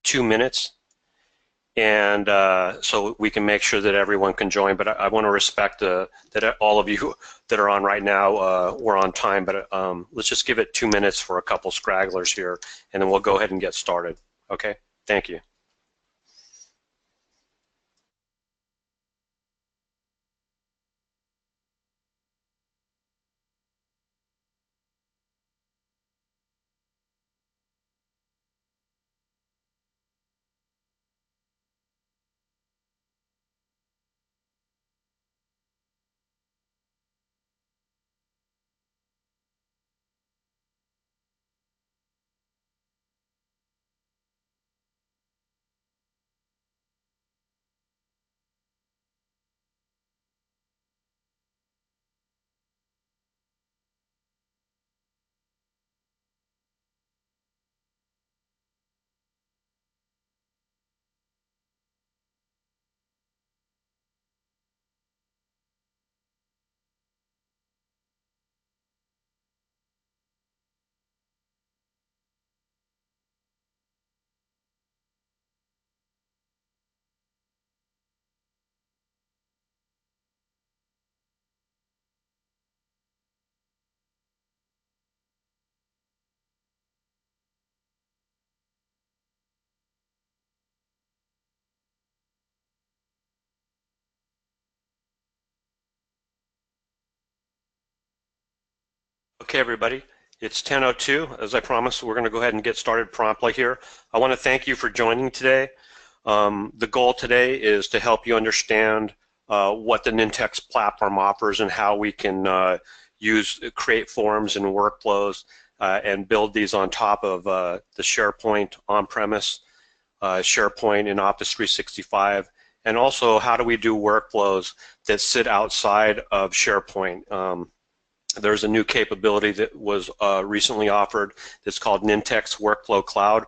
2 minutes, and so we can make sure that everyone can join. But I want to respect that all of you that are on right now were on time. But let's just give it 2 minutes for a couple stragglers here, and then we'll go ahead and get started. Okay? Thank you. Okay, everybody, it's 10:02. As I promised, we're going to go ahead and get started promptly here. I want to thank you for joining today. The goal today is to help you understand what the Nintex platform offers and how we can create forms and workflows and build these on top of the SharePoint on-premise, SharePoint in Office 365, and also how do we do workflows that sit outside of SharePoint. There's a new capability that was recently offered that's called Nintex Workflow Cloud.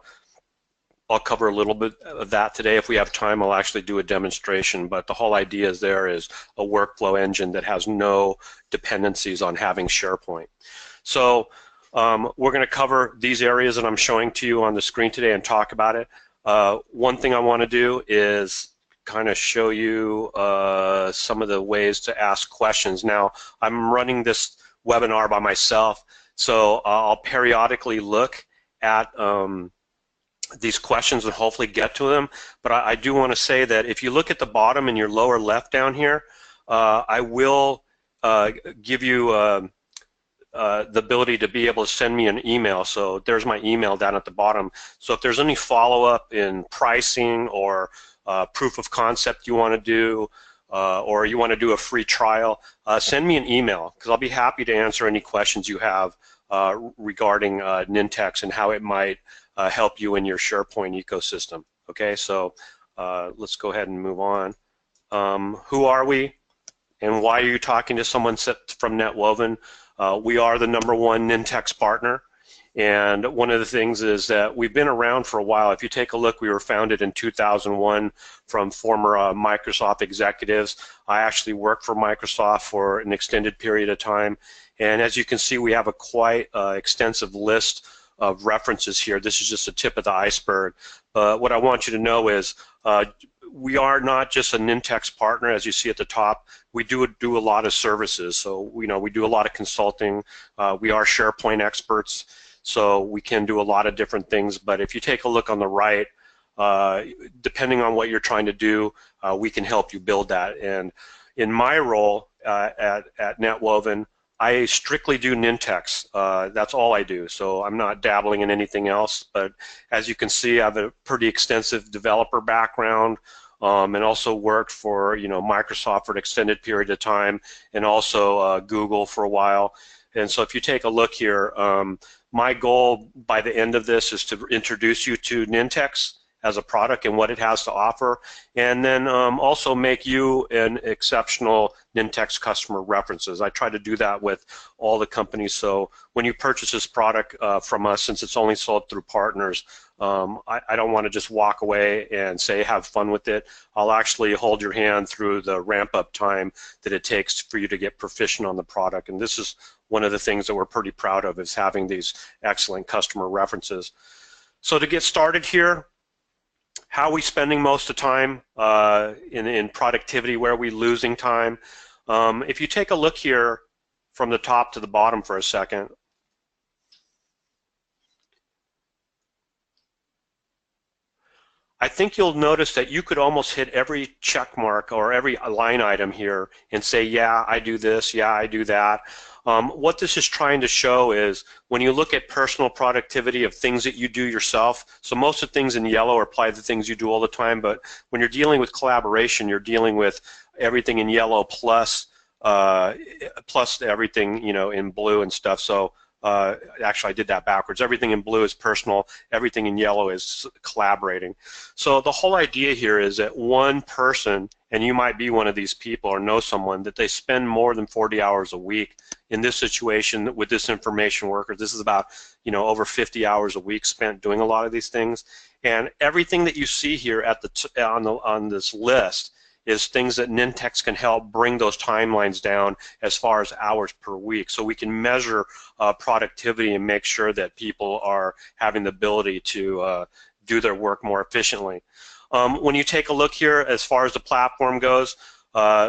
I'll cover a little bit of that today. If we have time, I'll actually do a demonstration, but the whole idea is there is a workflow engine that has no dependencies on having SharePoint. So we're going to cover these areas that I'm showing to you on the screen today and talk about it. One thing I want to do is kind of show you some of the ways to ask questions. Now, I'm running this webinar by myself, so I'll periodically look at these questions and hopefully get to them. But I do want to say that if you look at the bottom in your lower left down here, I will give you the ability to be able to send me an email. So there's my email down at the bottom. So if there's any follow-up in pricing or proof of concept you want to do, or you want to do a free trial, send me an email because I'll be happy to answer any questions you have regarding Nintex and how it might help you in your SharePoint ecosystem. Okay, so let's go ahead and move on. Who are we and why are you talking to someone from Netwoven? We are the #1 Nintex partner. And one of the things is that we've been around for a while. If you take a look, we were founded in 2001 from former Microsoft executives. I actually worked for Microsoft for an extended period of time. And as you can see, we have a quite extensive list of references here. This is just the tip of the iceberg. What I want you to know is we are not just a Nintex partner, as you see at the top. We do a lot of services. So we do a lot of consulting. We are SharePoint experts. So we can do a lot of different things, but if you take a look on the right, depending on what you're trying to do, we can help you build that. And in my role at Netwoven, I strictly do Nintex. That's all I do, so I'm not dabbling in anything else. But as you can see, I have a pretty extensive developer background, and also worked for Microsoft for an extended period of time, and also Google for a while. And so if you take a look here, my goal by the end of this is to introduce you to Nintex as a product and what it has to offer, and then also make you an exceptional Nintex customer references. I try to do that with all the companies, so when you purchase this product from us, since it's only sold through partners, I don't want to just walk away and say have fun with it. I'll actually hold your hand through the ramp-up time that it takes for you to get proficient on the product, and this is one of the things that we're pretty proud of, is having these excellent customer references. So to get started here, How are we spending most of the time in productivity? Where are we losing time? If you take a look here from the top to the bottom for a second, I think you'll notice that you could almost hit every check mark or every line item here and say, yeah, I do this, yeah, I do that. What this is trying to show is when you look at personal productivity of things that you do yourself, so most of the things in yellow apply to things you do all the time, but when you're dealing with collaboration, you're dealing with everything in yellow plus everything, you know, in blue and stuff. So actually I did that backwards. Everything in blue is personal, everything in yellow is collaborating. So the whole idea here is that one person, and you might be one of these people or know someone, that they spend more than 40 hours a week in this situation with this information worker. This is about, you know, over 50 hours a week spent doing a lot of these things. And everything that you see here at the on this list is things that Nintex can help bring those timelines down as far as hours per week, so we can measure productivity and make sure that people are having the ability to do their work more efficiently. When you take a look here as far as the platform goes,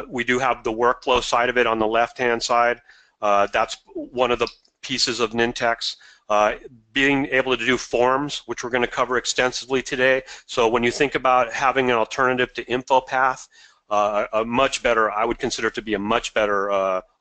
we do have the workflow side of it on the left-hand side. That's one of the pieces of Nintex. Being able to do forms, which we're going to cover extensively today. So when you think about having an alternative to InfoPath, a much better, I would consider it to be a much better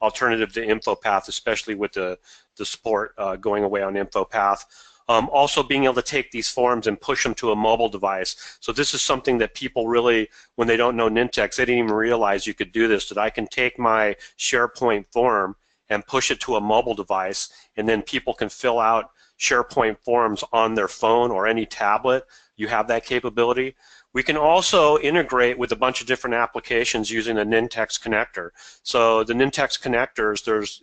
alternative to InfoPath, especially with the support going away on InfoPath. Also being able to take these forms and push them to a mobile device. So this is something that people really, when they don't know Nintex, they didn't even realize you could do this, that I can take my SharePoint form and push it to a mobile device, and then people can fill out SharePoint forms on their phone or any tablet. You have that capability. We can also integrate with a bunch of different applications using a Nintex connector. So the Nintex connectors, there's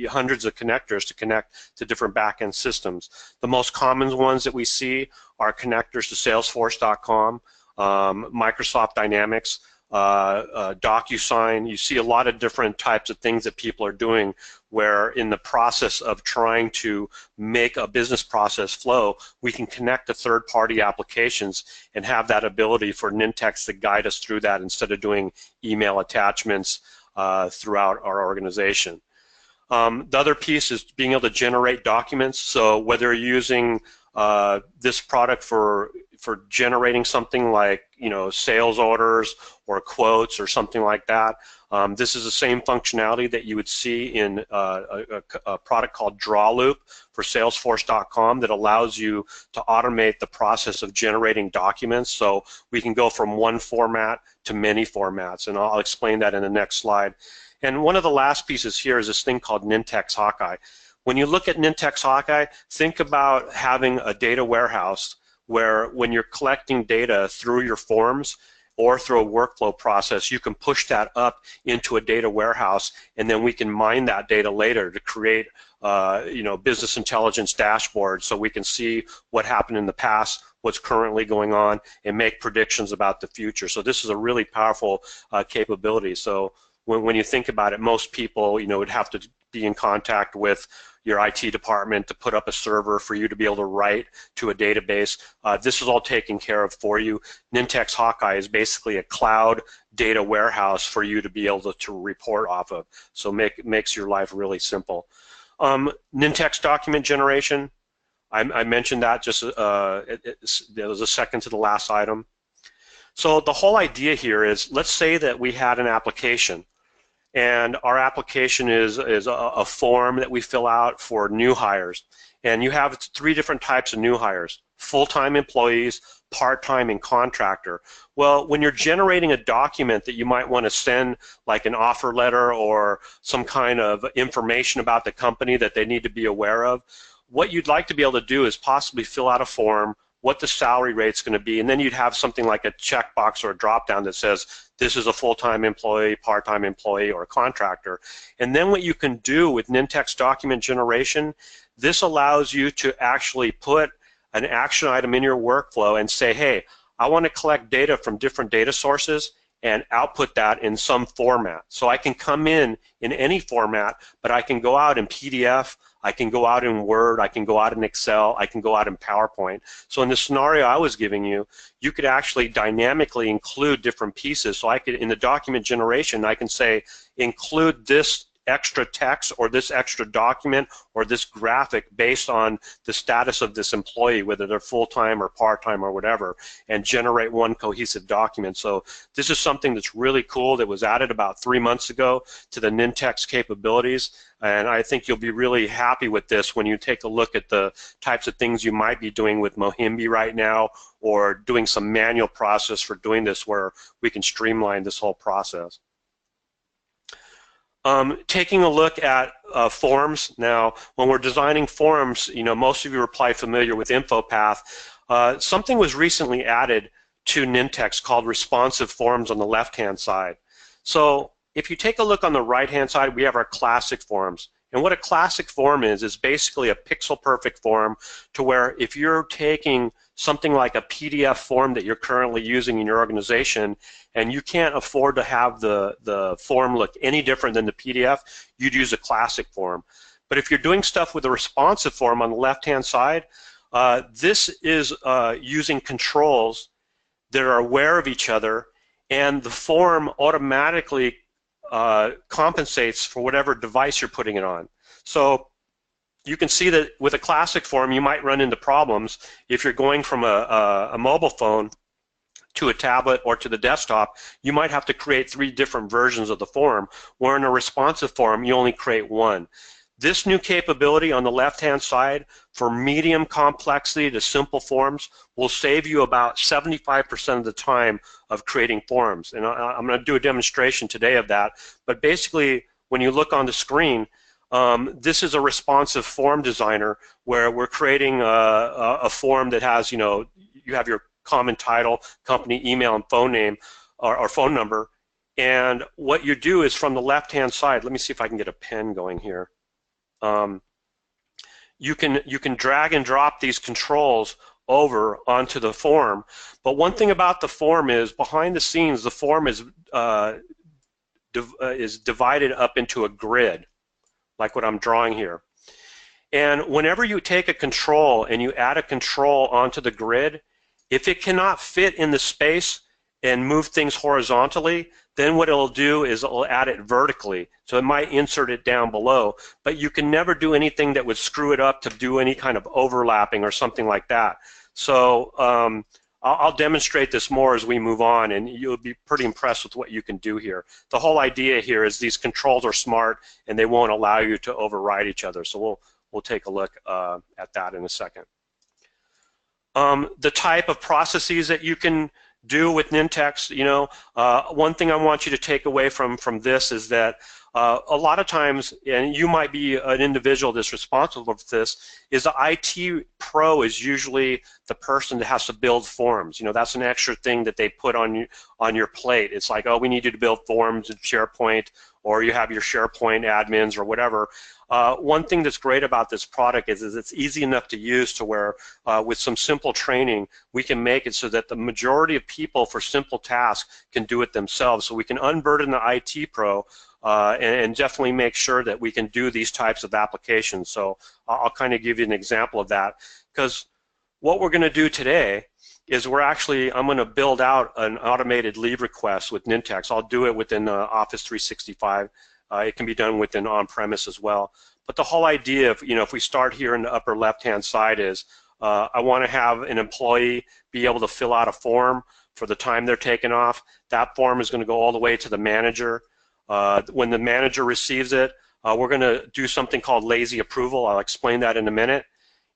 hundreds of connectors to connect to different back-end systems. The most common ones that we see are connectors to Salesforce.com, Microsoft Dynamics, DocuSign. You see a lot of different types of things that people are doing where in the process of trying to make a business process flow, we can connect to third-party applications and have that ability for Nintex to guide us through that instead of doing email attachments throughout our organization. The other piece is being able to generate documents. So whether you're using this product for generating something like, you know, sales orders or quotes or something like that. This is the same functionality that you would see in a product called DrawLoop for Salesforce.com that allows you to automate the process of generating documents. So we can go from one format to many formats, and I'll explain that in the next slide. And one of the last pieces here is this thing called Nintex Hawkeye. When you look at Nintex Hawkeye, think about having a data warehouse where when you're collecting data through your forms or through a workflow process, you can push that up into a data warehouse, and then we can mine that data later to create you know, business intelligence dashboards so we can see what happened in the past, what's currently going on, and make predictions about the future. So this is a really powerful capability. So when you think about it, most people, you know, would have to be in contact with your IT department to put up a server for you to be able to write to a database. This is all taken care of for you. Nintex Hawkeye is basically a cloud data warehouse for you to be able to report off of. So makes your life really simple. Nintex document generation, I mentioned that just there was a second to the last item. So the whole idea here is, let's say that we had an application, and our application is a form that we fill out for new hires. And you have three different types of new hires: full-time employees, part-time, and contractor. Well, when you're generating a document that you might want to send, like an offer letter or some kind of information about the company that they need to be aware of, what you'd like to be able to do is possibly fill out a form, what the salary rate's going to be, and then you'd have something like a checkbox or a drop-down that says this is a full-time employee, part-time employee, or a contractor. And then what you can do with Nintex document generation, this allows you to actually put an action item in your workflow and say, hey, I want to collect data from different data sources and output that in some format. So I can come in any format, but I can go out in PDF, I can go out in Word, I can go out in Excel, I can go out in PowerPoint. So in the scenario I was giving you, you could actually dynamically include different pieces. So I could, in the document generation, I can say include this extra text or this extra document or this graphic based on the status of this employee, whether they're full-time or part-time or whatever, and generate one cohesive document. So this is something that's really cool that was added about 3 months ago to the Nintex capabilities, and I think you'll be really happy with this when you take a look at the types of things you might be doing with Mohimbi right now, or doing some manual process for doing this where we can streamline this whole process. Taking a look at forms now, when we're designing forms, you know, most of you are probably familiar with InfoPath. Something was recently added to Nintex called responsive forms on the left-hand side. So if you take a look on the right-hand side, we have our classic forms. And what a classic form is basically a pixel-perfect form to where if you're taking something like a PDF form that you're currently using in your organization and you can't afford to have the form look any different than the PDF, you'd use a classic form. But if you're doing stuff with a responsive form on the left-hand side, this is using controls that are aware of each other, and the form automatically compensates for whatever device you're putting it on. So you can see that with a classic form, you might run into problems if you're going from a mobile phone to a tablet or to the desktop. You might have to create 3 different versions of the form, where in a responsive form, you only create one. This new capability on the left-hand side for medium complexity to simple forms will save you about 75% of the time of creating forms. And I'm going to do a demonstration today of that. But basically, when you look on the screen, this is a responsive form designer where we're creating a form that has, you know, you have your common title, company email, and phone name or phone number. And what you do is from the left-hand side, let me see if I can get a pen going here. You can drag and drop these controls over onto the form. But one thing about the form is behind the scenes, the form is divided up into a grid, like what I'm drawing here. And whenever you take a control and you add a control onto the grid, if it cannot fit in the space and move things horizontally, then what it'll do is it'll add it vertically. So it might insert it down below, but you can never do anything that would screw it up to do any kind of overlapping or something like that. So I'll demonstrate this more as we move on, and you'll be pretty impressed with what you can do here. The whole idea here is these controls are smart and they won't allow you to override each other. So we'll take a look at that in a second. The type of processes that you can do with Nintex, you know, one thing I want you to take away from this is that a lot of times, and you might be an individual that's responsible for this, is the IT pro is usually the person that has to build forms. You know, that's an extra thing that they put on your plate. It's like, oh, we need you to build forms in SharePoint, or you have your SharePoint admins or whatever. One thing that's great about this product is it's easy enough to use to where with some simple training we can make it so that the majority of people for simple tasks can do it themselves. So we can unburden the IT pro and definitely make sure that we can do these types of applications. So I'll kind of give you an example of that, because what we're going to do today is I'm going to build out an automated leave request with Nintex. I'll do it within Office 365. It can be done within on-premise as well. But the whole idea of, you know, if we start here in the upper left-hand side is I want to have an employee be able to fill out a form for the time they're taking off. That form is going to go all the way to the manager. When the manager receives it, we're going to do something called lazy approval. I'll explain that in a minute.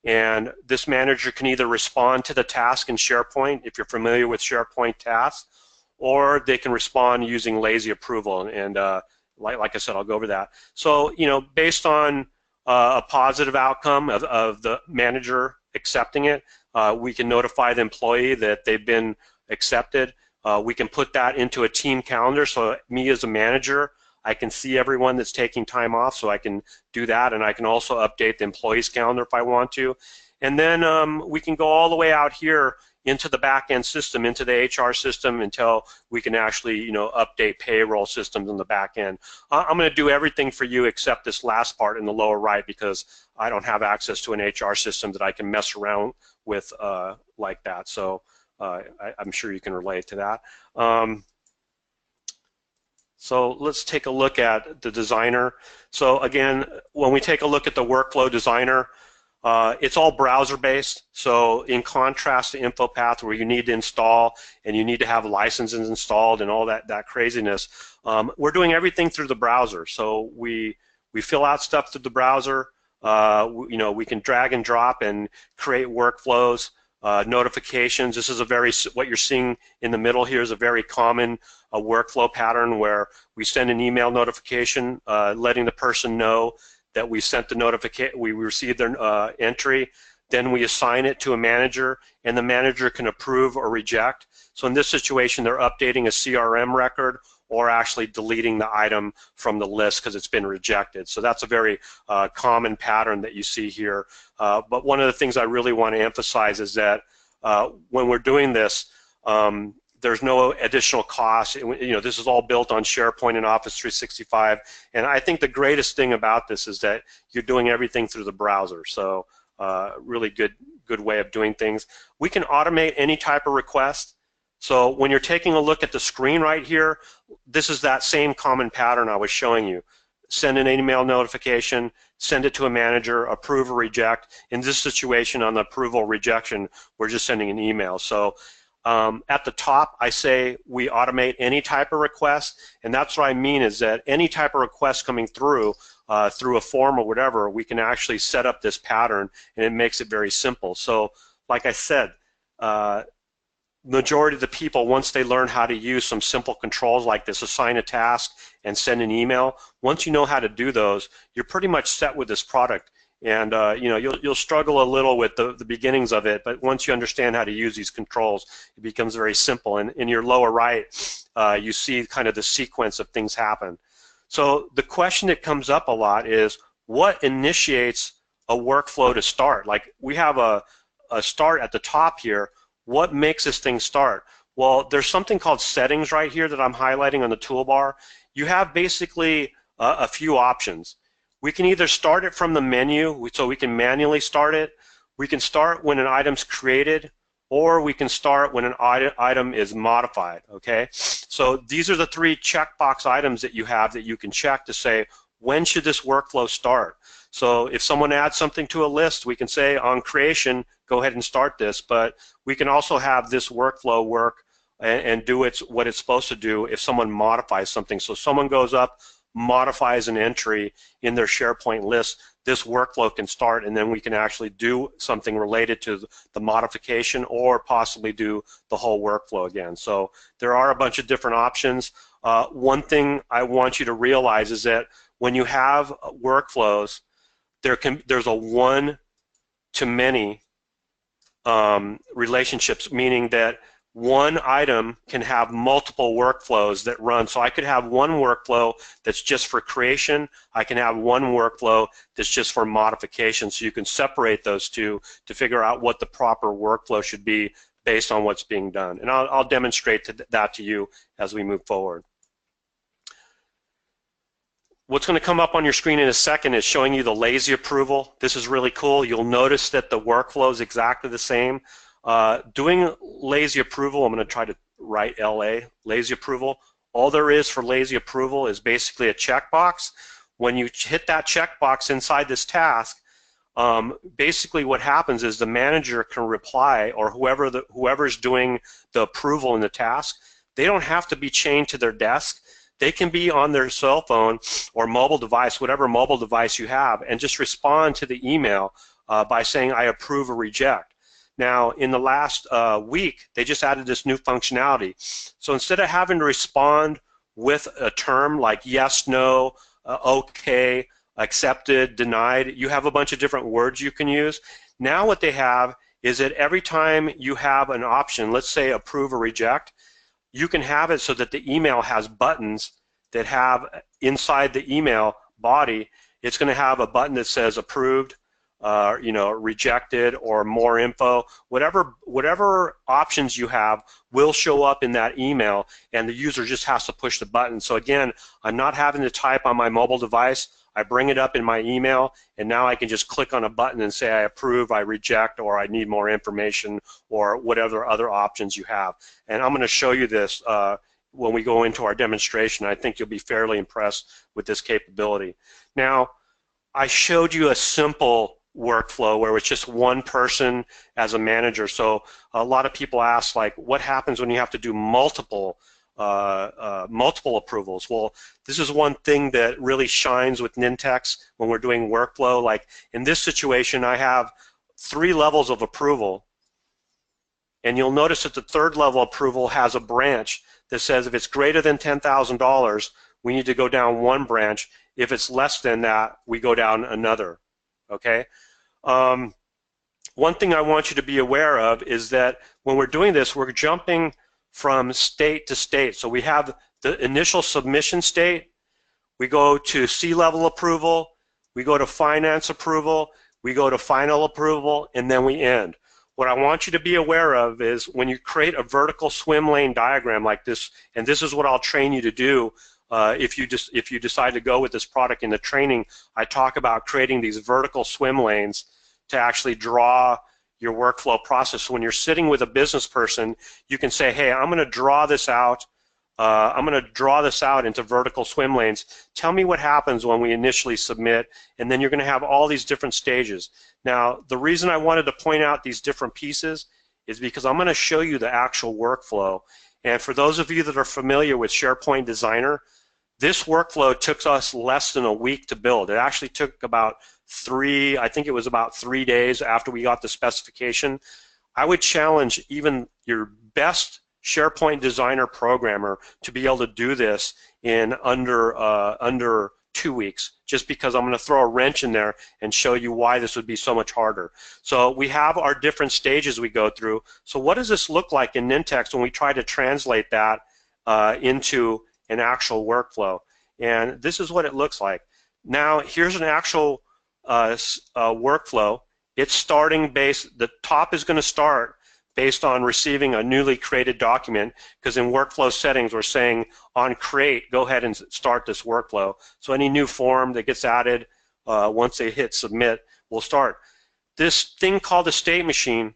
And this manager can either respond to the task in SharePoint, if you're familiar with SharePoint tasks, or they can respond using lazy approval. And like I said, I'll go over that. So, you know, based on a positive outcome of the manager accepting it, we can notify the employee that they've been accepted. We can put that into a team calendar, so me as a manager, I can see everyone that's taking time off, so I can do that, and I can also update the employee's calendar if I want to. And then we can go all the way out here into the back-end system, into the HR system, until we can actually, update payroll systems in the back end. I'm going to do everything for you except this last part in the lower right, because I don't have access to an HR system that I can mess around with like that. So I'm sure you can relate to that. So let's take a look at the designer. So again, when we take a look at the workflow designer, it's all browser-based. So in contrast to InfoPath, where you need to install and you need to have licenses installed and all that craziness, we're doing everything through the browser. So we fill out stuff through the browser. We can drag and drop and create workflows, notifications. This is what you're seeing in the middle here is a very common workflow pattern where we send an email notification letting the person know that we sent the notification, we received their entry. Then we assign it to a manager, and the manager can approve or reject. So in this situation, they're updating a CRM record or actually deleting the item from the list because it's been rejected. So that's a very common pattern that you see here. But one of the things I really want to emphasize is that when we're doing this, there's no additional cost. This is all built on SharePoint and Office 365, and I think the greatest thing about this is that you're doing everything through the browser. So really good way of doing things. We can automate any type of request. So when you're taking a look at the screen right here, this is that same common pattern I was showing you. Send an email notification, send it to a manager, approve or reject. In this situation, on the approval rejection, we're just sending an email. So at the top, I say we automate any type of request, and that's what I mean is that any type of request coming through a form or whatever, we can actually set up this pattern, and it makes it very simple. So like I said, majority of the people, once they learn how to use some simple controls like this, assign a task and send an email, once you know how to do those, you're pretty much set with this product. And you'll struggle a little with the beginnings of it, but once you understand how to use these controls, it becomes very simple. And in your lower right, you see kind of the sequence of things happen. So the question that comes up a lot is, what initiates a workflow to start? Like we have a start at the top here. What makes this thing start? Well, there's something called settings right here that I'm highlighting on the toolbar. You have basically a few options. We can either start it from the menu, so we can manually start it. We can start when an item's created, or we can start when an item is modified, okay? So these are the three checkbox items that you have that you can check to say, when should this workflow start? So if someone adds something to a list, we can say on creation, go ahead and start this, but we can also have this workflow work and do what it's supposed to do if someone modifies something. So someone goes up, modifies an entry in their SharePoint list, this workflow can start, and then we can actually do something related to the modification or possibly do the whole workflow again. So there are a bunch of different options. One thing I want you to realize is that when you have workflows, there's a one-to-many relationships, meaning that one item can have multiple workflows that run. So I could have one workflow that's just for creation. I can have one workflow that's just for modification. So you can separate those two to figure out what the proper workflow should be based on what's being done. And I'll demonstrate that to you as we move forward. What's going to come up on your screen in a second is showing you the lazy approval. This is really cool. You'll notice that the workflow is exactly the same. Doing lazy approval, I'm going to try to write LA, lazy approval. All there is for lazy approval is basically a checkbox. When you hit that checkbox inside this task, basically what happens is the manager can reply, or whoever's doing the approval in the task, they don't have to be chained to their desk. They can be on their cell phone or mobile device, whatever mobile device you have, and just respond to the email by saying, I approve or reject. Now, in the last week, they just added this new functionality. So instead of having to respond with a term like yes, no, okay, accepted, denied, you have a bunch of different words you can use. Now what they have is that every time you have an option, let's say approve or reject, you can have it so that the email has buttons that have inside the email body, it's going to have a button that says approved, you know, rejected or more info, whatever options you have will show up in that email, and the user just has to push the button. So again, I'm not having to type on my mobile device. I bring it up in my email, and now I can just click on a button and say I approve, I reject, or I need more information, or whatever other options you have. And I'm going to show you this when we go into our demonstration. I think you'll be fairly impressed with this capability. Now, I showed you a simple workflow where it's just one person as a manager. So a lot of people ask, like, what happens when you have to do multiple approvals? Well, this is one thing that really shines with Nintex when we're doing workflow. Like in this situation, I have 3 levels of approval, and you'll notice that the 3rd level approval has a branch that says if it's greater than $10,000, we need to go down 1 branch. If it's less than that, we go down another. Okay. One thing I want you to be aware of is that when we're doing this, we're jumping from state to state. So we have the initial submission state, we go to C-level approval, we go to finance approval, we go to final approval, and then we end. What I want you to be aware of is when you create a vertical swim lane diagram like this, and this is what I'll train you to do if you decide to go with this product in the training, I talk about creating these vertical swim lanes to actually draw your workflow process. So when you're sitting with a business person, you can say, hey, I'm going to draw this out. I'm going to draw this out into vertical swim lanes. Tell me what happens when we initially submit, and then you're going to have all these different stages. Now, the reason I wanted to point out these different pieces is because I'm going to show you the actual workflow. And for those of you that are familiar with SharePoint Designer, this workflow took us less than a week to build. It actually took about 3 days after we got the specification. I would challenge even your best SharePoint Designer programmer to be able to do this in under 2 weeks, just because I'm going to throw a wrench in there and show you why this would be so much harder. So we have our different stages we go through. So what does this look like in Nintex when we try to translate that into an actual workflow? And this is what it looks like. Now here's an actual workflow. It's starting the top is going to start based on receiving a newly created document, because in workflow settings we're saying on create, go ahead and start this workflow. So any new form that gets added once they hit submit will start. This thing called a state machine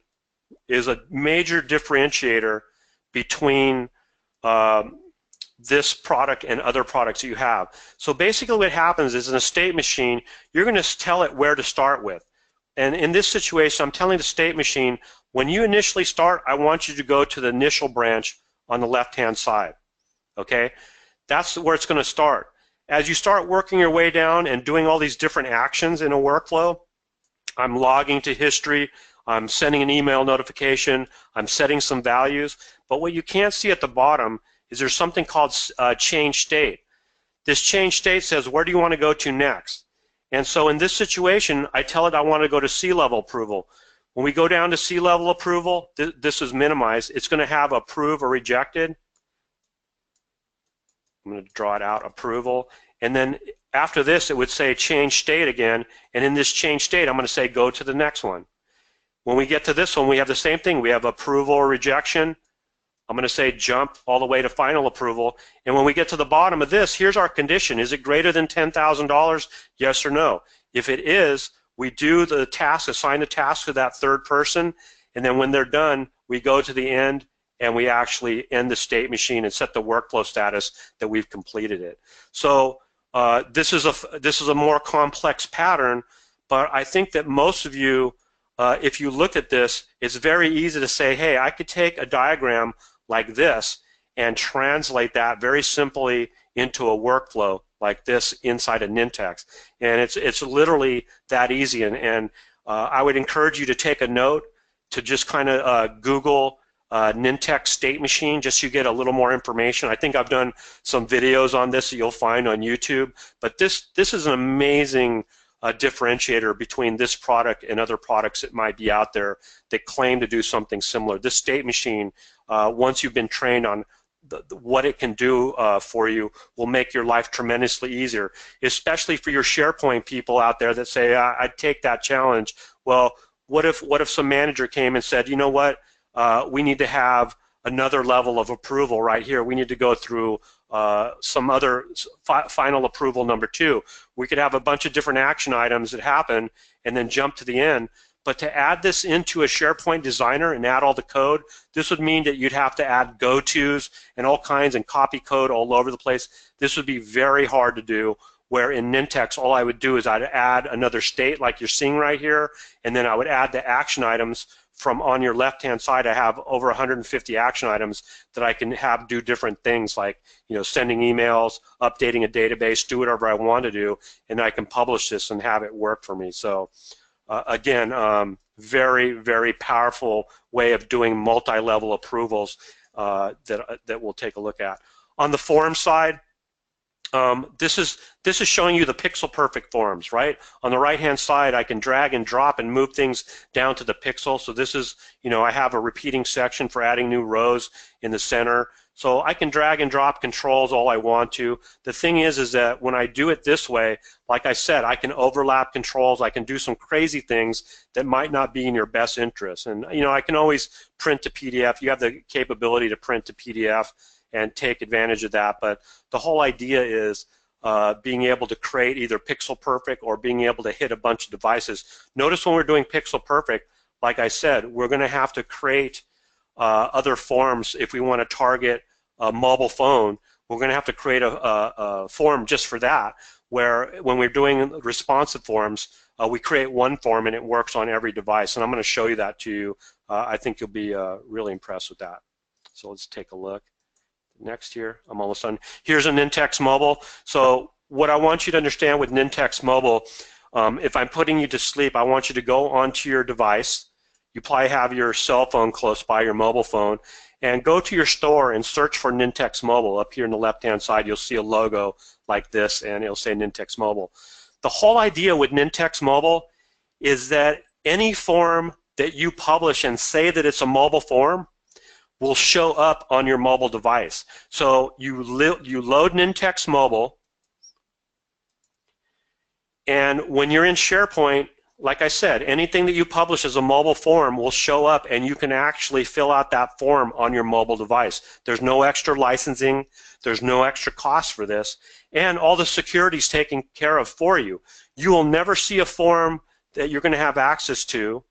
is a major differentiator between this product and other products you have. So basically what happens is in a state machine, you're going to tell it where to start with. And in this situation, I'm telling the state machine, when you initially start, I want you to go to the initial branch on the left-hand side. Okay? That's where it's going to start. As you start working your way down and doing all these different actions in a workflow, I'm logging to history, I'm sending an email notification, I'm setting some values, but what you can't see at the bottom is there's something called change state. This change state says, where do you want to go to next? And so in this situation, I tell it I want to go to C-level approval. When we go down to C-level approval, this is minimized. It's going to have approve or rejected. I'm going to draw it out, approval. And then after this, it would say change state again. And in this change state, I'm going to say go to the next one. When we get to this one, we have the same thing. We have approval or rejection. I'm going to say jump all the way to final approval. And when we get to the bottom of this, here's our condition. Is it greater than $10,000? Yes or no? If it is, we do the task, assign the task to that 3rd person, and then when they're done, we go to the end and we actually end the state machine and set the workflow status that we've completed it. So this is a more complex pattern, but I think that most of you, if you look at this, it's very easy to say, hey, I could take a diagram like this and translate that very simply into a workflow like this inside of Nintex. And it's literally that easy. And I would encourage you to take a note to just kind of Google Nintex state machine, just so you get a little more information. I think I've done some videos on this that you'll find on YouTube. But this is an amazing differentiator between this product and other products that might be out there that claim to do something similar. This state machine, once you've been trained on what it can do for you will make your life tremendously easier, especially for your SharePoint people out there that say, I'd take that challenge. Well, what if some manager came and said, you know what, we need to have another level of approval right here. We need to go through some other final approval number 2. We could have a bunch of different action items that happen and then jump to the end. But to add this into a SharePoint designer and add all the code, this would mean that you'd have to add go-tos and all kinds and copy code all over the place. This would be very hard to do, where in Nintex, all I would do is I'd add another state like you're seeing right here, and then I would add the action items from on your left-hand side. I have over 150 action items that I can have do different things like, you know, sending emails, updating a database, do whatever I want to do, and I can publish this and have it work for me. So again, very, very powerful way of doing multi-level approvals that we'll take a look at. On the form side, this is showing you the pixel perfect forms, right? On the right-hand side, I can drag and drop and move things down to the pixel. So this is, you know, I have a repeating section for adding new rows in the center. So I can drag and drop controls all I want to. The thing is that when I do it this way, like I said, I can overlap controls. I can do some crazy things that might not be in your best interest. And, you know, I can always print to PDF. You have the capability to print to PDF and take advantage of that. But the whole idea is being able to create either pixel perfect or being able to hit a bunch of devices. Notice when we're doing pixel perfect, like I said, we're going to have to create other forms. If we want to target a mobile phone, we're going to have to create a form just for that, where when we're doing responsive forms, we create one form and it works on every device. And I'm going to show you that to you. I think you'll be really impressed with that. So let's take a look. Next here, I'm almost done. Here's a Nintex Mobile. So what I want you to understand with Nintex Mobile, if I'm putting you to sleep, I want you to go onto your device. You probably have your cell phone close by, your mobile phone, and go to your store and search for Nintex Mobile. Up here on the left-hand side, you'll see a logo like this, and it'll say Nintex Mobile. The whole idea with Nintex Mobile is that any form that you publish and say that it's a mobile form will show up on your mobile device. So you load Nintex Mobile, and when you're in SharePoint, like I said, anything that you publish as a mobile form will show up, and you can actually fill out that form on your mobile device. There's no extra licensing, there's no extra cost for this, and all the security is taken care of for you. You will never see a form that you're going to have access to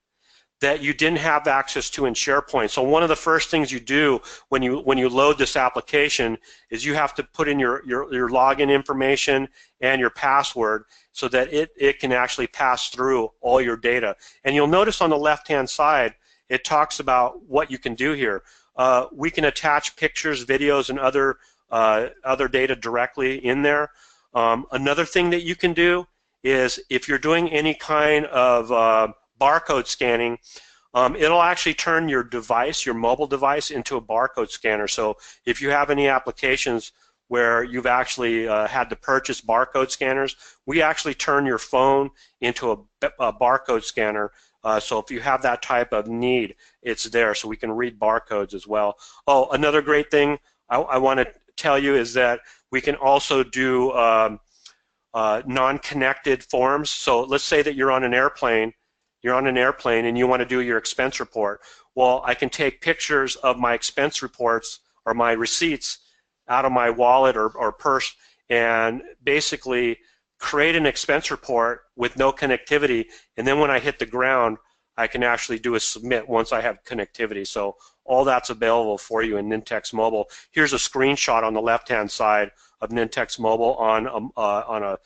that you didn't have access to in SharePoint. So one of the first things you do when you load this application is you have to put in your login information and your password so that it can actually pass through all your data. And you'll notice on the left-hand side, it talks about what you can do here. We can attach pictures, videos, and other data directly in there. Another thing that you can do is if you're doing any kind of barcode scanning, it'll actually turn your device, your mobile device, into a barcode scanner. So if you have any applications where you've actually had to purchase barcode scanners, we actually turn your phone into a barcode scanner. So if you have that type of need, it's there. So we can read barcodes as well. Oh, another great thing I want to tell you is that we can also do non-connected forms. So let's say that you're on an airplane and you want to do your expense report. Well, I can take pictures of my expense reports or my receipts out of my wallet or purse and basically create an expense report with no connectivity, and then when I hit the ground, I can actually do a submit once I have connectivity. So all that's available for you in Nintex Mobile. Here's a screenshot on the left-hand side of Nintex Mobile on a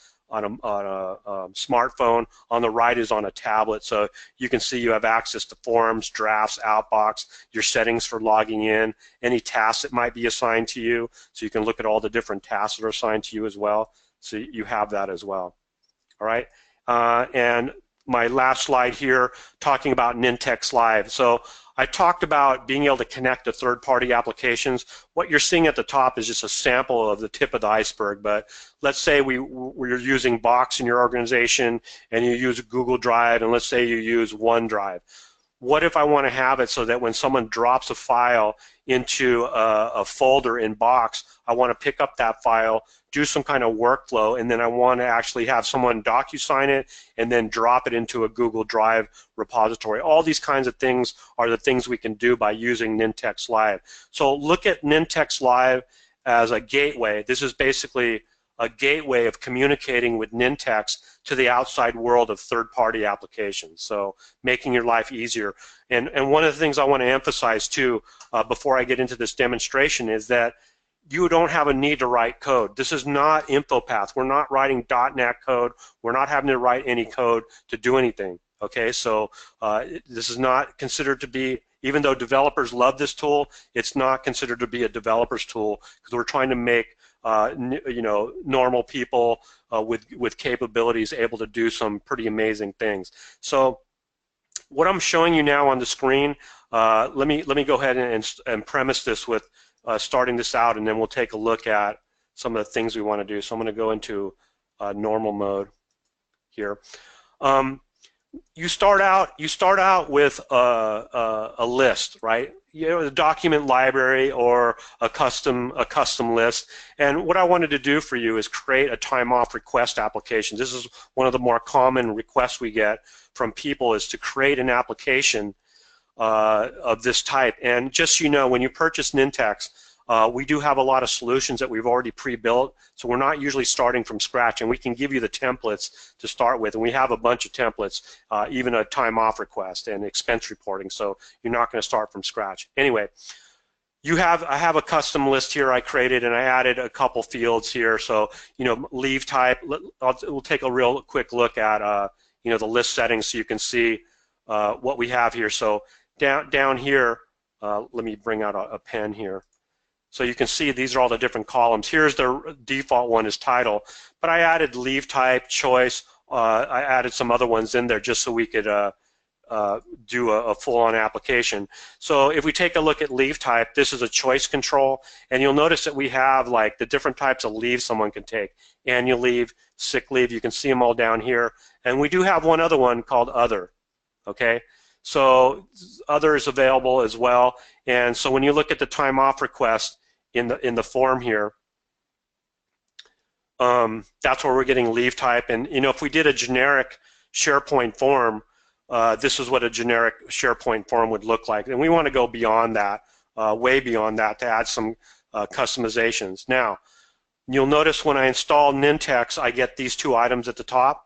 smartphone. On the right is on a tablet, so you can see you have access to forms, drafts, outbox, your settings for logging in, any tasks that might be assigned to you, so you can look at all the different tasks that are assigned to you as well, so you have that as well. All right, and my last slide here, talking about Nintex Live. So I talked about being able to connect to third-party applications. What you're seeing at the top is just a sample of the tip of the iceberg, but let's say we're using Box in your organization and you use Google Drive, and let's say you use OneDrive. what if I want to have it so that when someone drops a file into a folder in Box, I want to pick up that file, do some kind of workflow, and then I want to actually have someone DocuSign it and then drop it into a Google Drive repository. All these kinds of things are the things we can do by using Nintex Live. So look at Nintex Live as a gateway. This is basically a gateway of communicating with Nintex to the outside world of third-party applications, so making your life easier. And one of the things I want to emphasize too before I get into this demonstration is that you don't have a need to write code. This is not InfoPath. We're not writing .NET code. We're not having to write any code to do anything. Okay, so this is not considered to be, even though developers love this tool, it's not considered to be a developer's tool because we're trying to make normal people with capabilities able to do some pretty amazing things. So what I'm showing you now on the screen, let me go ahead and premise this with starting this out, and then we'll take a look at some of the things we want to do. So I'm going to go into normal mode here. You start out with a list, right? You know, a document library or a custom list. And what I wanted to do for you is create a time-off request application. This is one of the more common requests we get from people, is to create an application of this type. And just so you know, when you purchase Nintex, we do have a lot of solutions that we've already pre-built, so we're not usually starting from scratch, and we can give you the templates to start with, and we have a bunch of templates, even a time-off request and expense reporting, so you're not going to start from scratch. Anyway, I have a custom list here I created, and I added a couple fields here. So, you know, leave type. We'll take a real quick look at the list settings so you can see what we have here. So down here, let me bring out a pen here. So you can see these are all the different columns. Here's the default one is title, but I added leave type, choice. I added some other ones in there just so we could do a full-on application. So if we take a look at leave type, this is a choice control, and you'll notice that we have like the different types of leave someone can take. Annual leave, sick leave, you can see them all down here. And we do have one other one called other, okay? So other is available as well. And so when you look at the time off request in the form here, that's where we're getting leave type. And you know, if we did a generic SharePoint form, this is what a generic SharePoint form would look like. And we want to go beyond that, way beyond that, to add some customizations. Now, you'll notice when I install Nintex, I get these two items at the top.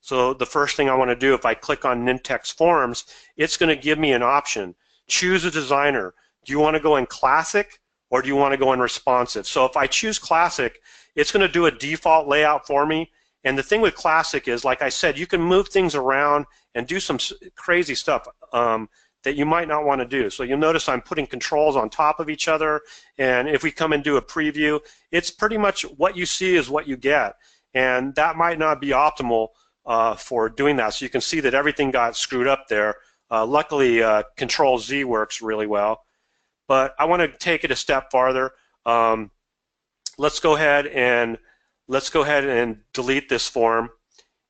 So the first thing I want to do, if I click on Nintex Forms, it's going to give me an option. Choose a designer. Do you want to go in Classic or do you want to go in Responsive? So if I choose Classic, it's going to do a default layout for me. And the thing with Classic is, like I said, you can move things around and do some crazy stuff that you might not want to do. So you'll notice I'm putting controls on top of each other, and if we come and do a preview, it's pretty much what you see is what you get. And that might not be optimal for doing that. So you can see that everything got screwed up there. Luckily, Control Z works really well. But I want to take it a step farther. Let's go ahead and delete this form,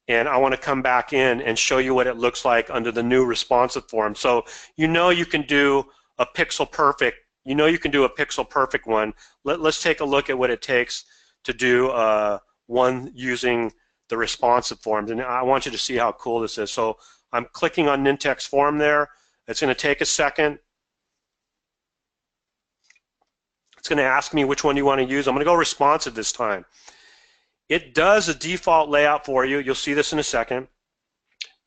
and I want to come back in and show you what it looks like under the new responsive form. So you know you can do a pixel perfect. You know you can do a pixel perfect one. Let's take a look at what it takes to do one using the responsive forms, and I want you to see how cool this is. So I'm clicking on Nintex form there. It's going to take a second. It's going to ask me which one you want to use. I'm going to go responsive this time. It does a default layout for you. You'll see this in a second.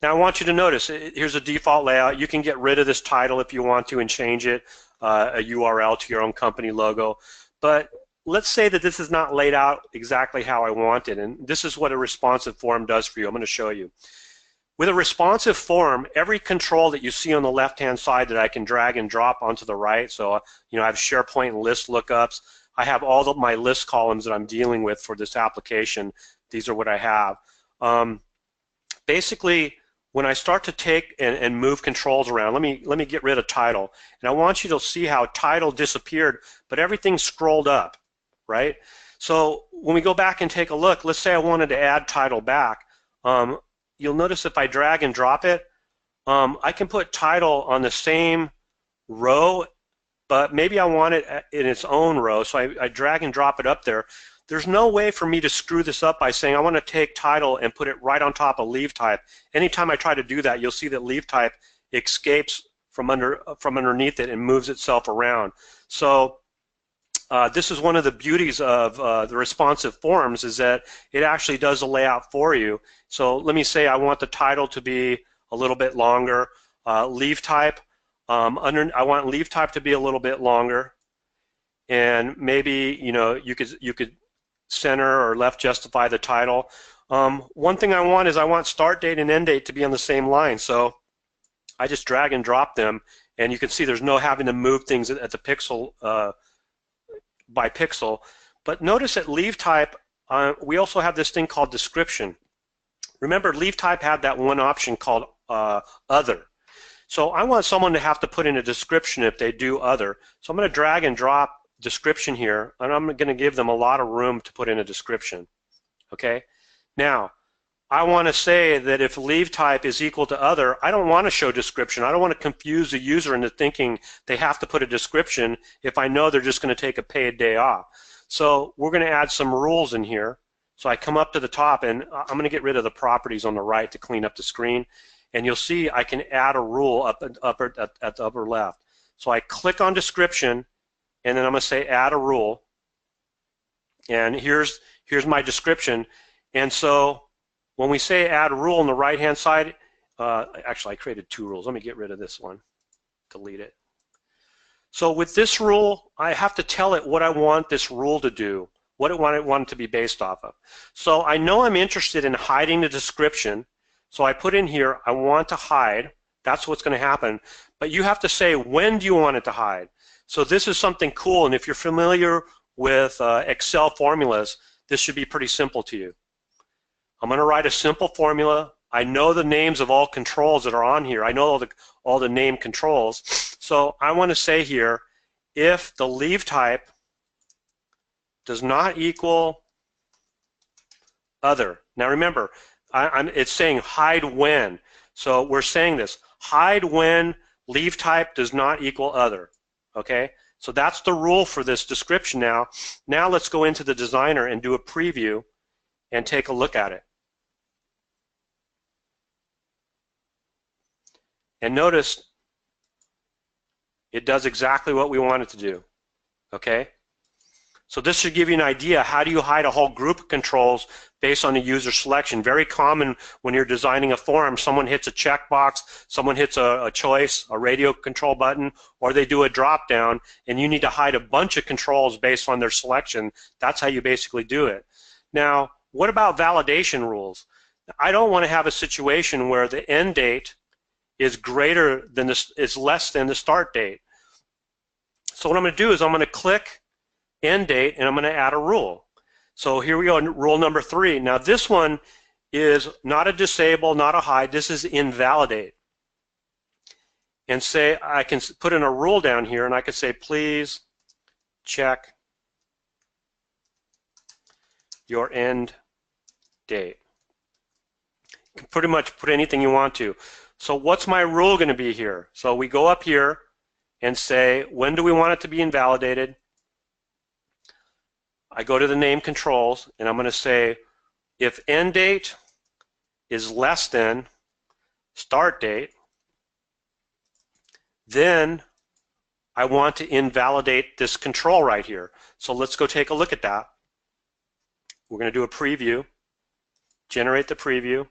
Now I want you to notice, here's a default layout. You can get rid of this title if you want to and change it, a URL to your own company logo. But let's say that this is not laid out exactly how I want it, and this is what a responsive form does for you. I'm going to show you. With a responsive form, every control that you see on the left-hand side that I can drag and drop onto the right, so you know, I have SharePoint list lookups. I have all of my list columns that I'm dealing with for this application. These are what I have. Basically, when I start to take and move controls around, let me get rid of title, and I want you to see how title disappeared, but everything scrolled up, right? So when we go back and take a look, let's say I wanted to add title back. You'll notice if I drag and drop it, I can put title on the same row, but maybe I want it in its own row, so I drag and drop it up there. There's no way for me to screw this up by saying I want to take title and put it right on top of leave type. Anytime I try to do that, you'll see that leave type escapes from underneath it and moves itself around. So this is one of the beauties of the responsive forms, is that it actually does the layout for you. So let me say I want the title to be a little bit longer. Leave type, I want leave type to be a little bit longer, and maybe you could center or left justify the title. One thing I want is I want start date and end date to be on the same line. So I just drag and drop them, and you can see there's no having to move things at the pixel by pixel. But notice that leave type, we also have this thing called description. Remember, leave type had that one option called other. So I want someone to have to put in a description if they do other. So I'm going to drag and drop description here, and I'm going to give them a lot of room to put in a description. Okay? Now, I want to say that if leave type is equal to other, I don't want to show description. I don't want to confuse the user into thinking they have to put a description if I know they're just going to take a paid day off. So we're going to add some rules in here. So I come up to the top, and I'm going to get rid of the properties on the right to clean up the screen. And you'll see I can add a rule at the upper left. So I click on description, and then I'm going to say add a rule. And here's my description. And so when we say add a rule on the right-hand side, actually I created two rules. Let me get rid of this one, delete it. So with this rule, I have to tell it what I want this rule to do, what I want it to be based off of. So I know I'm interested in hiding the description, so I put in here, I want to hide. That's what's going to happen. But you have to say, when do you want it to hide? So this is something cool, and if you're familiar with Excel formulas, this should be pretty simple to you. I'm going to write a simple formula. I know the names of all controls that are on here. I know all the name controls. So I want to say here, if the leave type does not equal other. Now remember, it's saying hide when. So we're saying this, hide when leave type does not equal other. Okay? So that's the rule for this description now. Now let's go into the designer and do a preview and take a look at it. And notice it does exactly what we want it to do. Okay? So this should give you an idea, how do you hide a whole group of controls based on a user selection? Very common when you're designing a form, someone hits a checkbox, someone hits a choice, a radio control button, or they do a drop down, and you need to hide a bunch of controls based on their selection. That's how you basically do it. Now, what about validation rules? I don't want to have a situation where the end date is greater than this, is less than the start date. So what I'm going to do is I'm going to click end date, and I'm going to add a rule. So here we go, rule number 3. Now this one is not a disable, not a hide. This is invalidate. And say I can put in a rule down here, and I could say please check your end date. You can pretty much put anything you want to. So what's my rule going to be here? So we go up here and say, when do we want it to be invalidated? I go to the name controls, and I'm going to say, if end date is less than start date, then I want to invalidate this control right here. So let's go take a look at that. We're going to do a preview, generate the preview,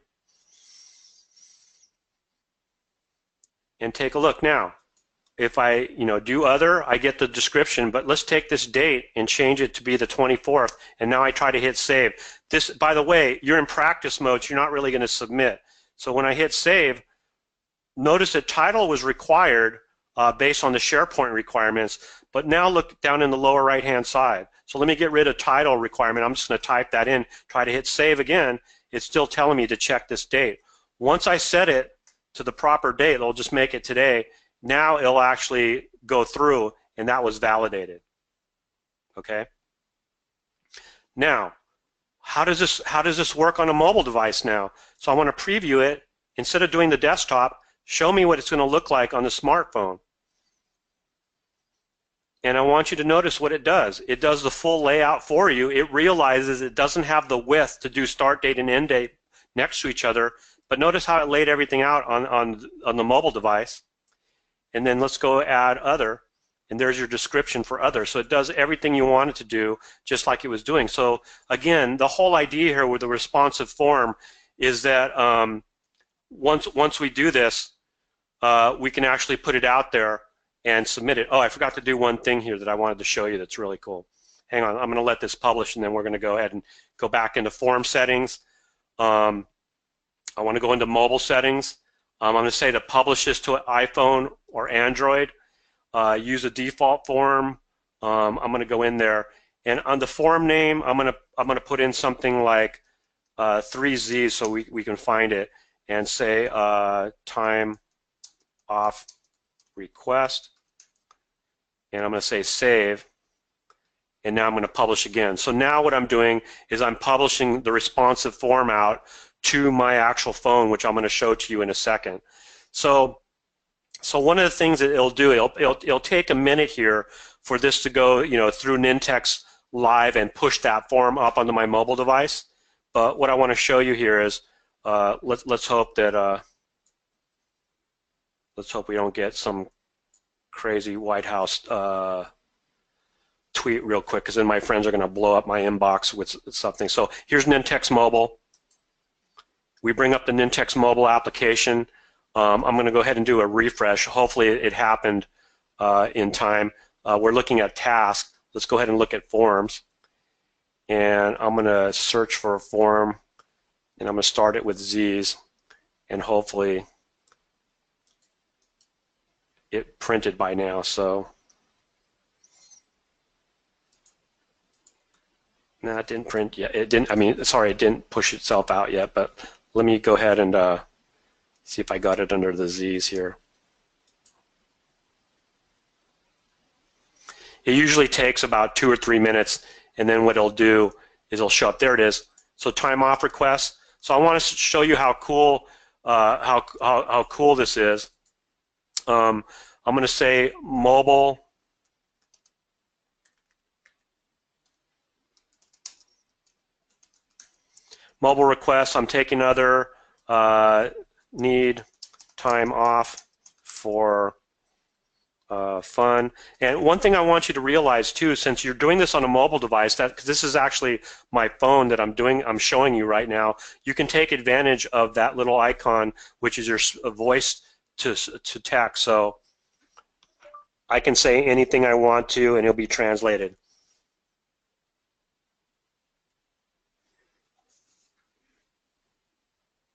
and take a look. Now, if I do other, I get the description, but let's take this date and change it to be the 24th, and now I try to hit save. This, by the way, you're in practice mode, so you're not really going to submit. So when I hit save, notice that title was required based on the SharePoint requirements, but now look down in the lower right-hand side. So let me get rid of title requirement. I'm just going to type that in, try to hit save again. It's still telling me to check this date. Once I set it to the proper date, it'll just make it today. Now it'll actually go through, and that was validated. Okay. Now, how does this work on a mobile device now? So I want to preview it. Instead of doing the desktop, Show me what it's going to look like on the smartphone. And I want you to notice what it does. It does the full layout for you. It realizes it doesn't have the width to do start date and end date next to each other, but notice how it laid everything out on the mobile device. And then let's go add other, and there's your description for other. So it does everything you want it to do, just like it was doing. So again, the whole idea here with the responsive form is that once we do this, we can actually put it out there and submit it. Oh, I forgot to do one thing here that I wanted to show you that's really cool. Hang on, I'm going to let this publish, and then we're going to go ahead and go back into form settings. I want to go into mobile settings. I'm going to say to publish this to an iPhone or Android. Use a default form. I'm going to go in there, and on the form name, I'm going to put in something like 3Z so we can find it, and say time off request, and I'm going to say save, and now I'm going to publish again. So now what I'm doing is I'm publishing the responsive form out to my actual phone, which I'm going to show to you in a second. So one of the things that it'll do, it'll take a minute here for this to go, through Nintex Live and push that form up onto my mobile device. But what I want to show you here is let's hope that let's hope we don't get some crazy White House tweet real quick, because then my friends are going to blow up my inbox with something. So here's Nintex Mobile. We bring up the Nintex Mobile application. I'm going to go ahead and do a refresh. Hopefully it happened in time. We're looking at tasks. Let's go ahead and look at forms. And I'm going to search for a form, and I'm going to start it with Z's, and hopefully it printed by now. So no, it didn't print yet. It didn't. I mean, sorry, it didn't push itself out yet. But let me go ahead and see if I got it under the Z's here. It usually takes about 2 or 3 minutes, and then what it'll do is it'll show up. There it is. So time off request. So I want to show you how cool how cool this is. I'm going to say mobile request. I'm taking other need time off for fun. And one thing I want you to realize too, since you're doing this on a mobile device, that because this is actually my phone that I'm showing you right now, you can take advantage of that little icon, which is your voice to text. So I can say anything I want to, and it'll be translated.